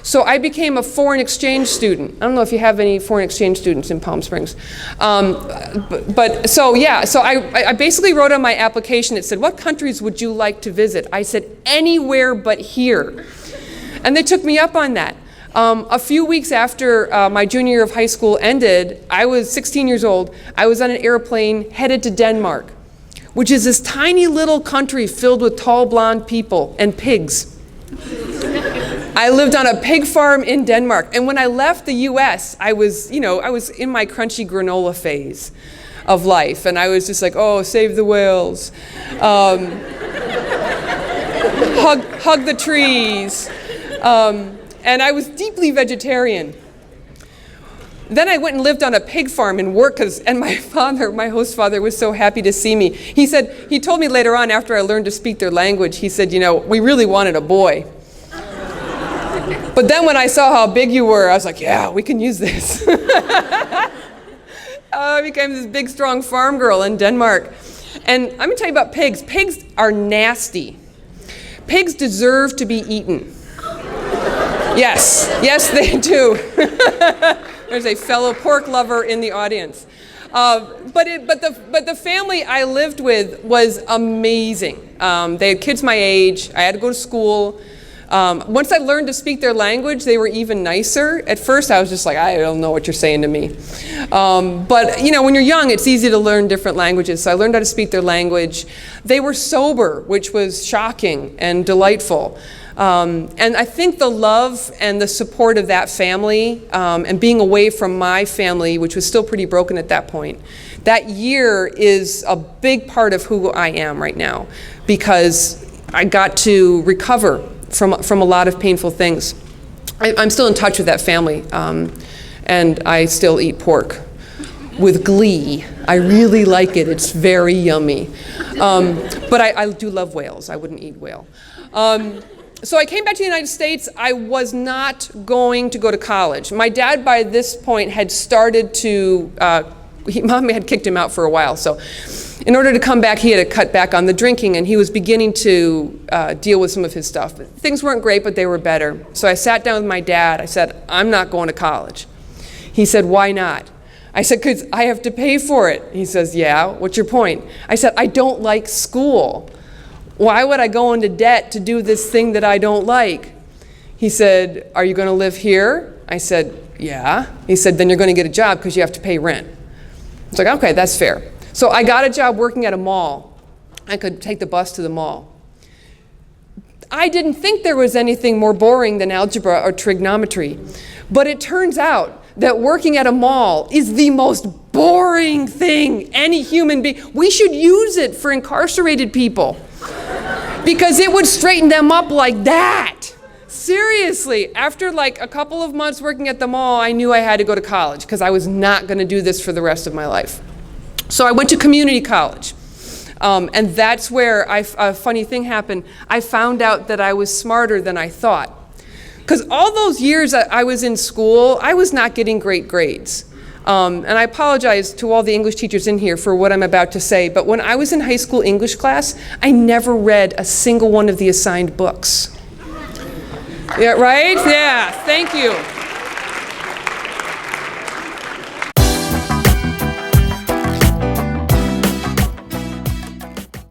So I became a foreign exchange student. I don't know if you have any foreign exchange students in Palm Springs. So I basically wrote on my application, it said, what countries would you like to visit? I said, anywhere but here. And they took me up on that. A few weeks after my junior year of high school ended, I was 16 years old. I was on an airplane headed to Denmark, which is this tiny little country filled with tall blonde people and pigs. I lived on a pig farm in Denmark, and when I left the U.S., I was in my crunchy granola phase of life, and I was just like, oh, save the whales, hug the trees, and I was deeply vegetarian. Then I went and lived on a pig farm and worked, and my host father, was so happy to see me. He told me later on, after I learned to speak their language, he said, we really wanted a boy. But then when I saw how big you were, I was like, yeah, we can use this. I became this big, strong farm girl in Denmark. And I'm going to tell you about pigs. Pigs are nasty. Pigs deserve to be eaten. Yes, they do. There's a fellow pork lover in the audience. But the family I lived with was amazing. They had kids my age. I had to go to school. Once I learned to speak their language, they were even nicer. At first, I was just like, I don't know what you're saying to me. But when you're young, it's easy to learn different languages. So I learned how to speak their language. They were sober, which was shocking and delightful. And I think the love and the support of that family, and being away from my family, which was still pretty broken at that point, that year is a big part of who I am right now, because I got to recover from a lot of painful things. I'm still in touch with that family, and I still eat pork with glee. I really like it. It's very yummy. But I do love whales. I wouldn't eat whale. So I came back to the United States. I was not going to go to college. My dad, by this point, had started to, Mommy had kicked him out for a while. So in order to come back, he had to cut back on the drinking, and he was beginning to deal with some of his stuff. But things weren't great, but they were better. So I sat down with my dad. I said, I'm not going to college. He said, why not? I said, because I have to pay for it. He says, yeah, what's your point? I said, I don't like school. Why would I go into debt to do this thing that I don't like? He said, are you going to live here? I said, yeah. He said, then you're going to get a job because you have to pay rent. I was like, okay, that's fair. So I got a job working at a mall. I could take the bus to the mall. I didn't think there was anything more boring than algebra or trigonometry. But it turns out that working at a mall is the most boring thing any human being. We should use it for incarcerated people, because it would straighten them up like that. Seriously, after like a couple of months working at the mall, I knew I had to go to college, because I was not going to do this for the rest of my life. So I went to community college. And that's where a funny thing happened. I found out that I was smarter than I thought. Because all those years that I was in school, I was not getting great grades. And I apologize to all the English teachers in here for what I'm about to say, but when I was in high school English class, I never read a single one of the assigned books. Yeah, right? Yeah, thank you.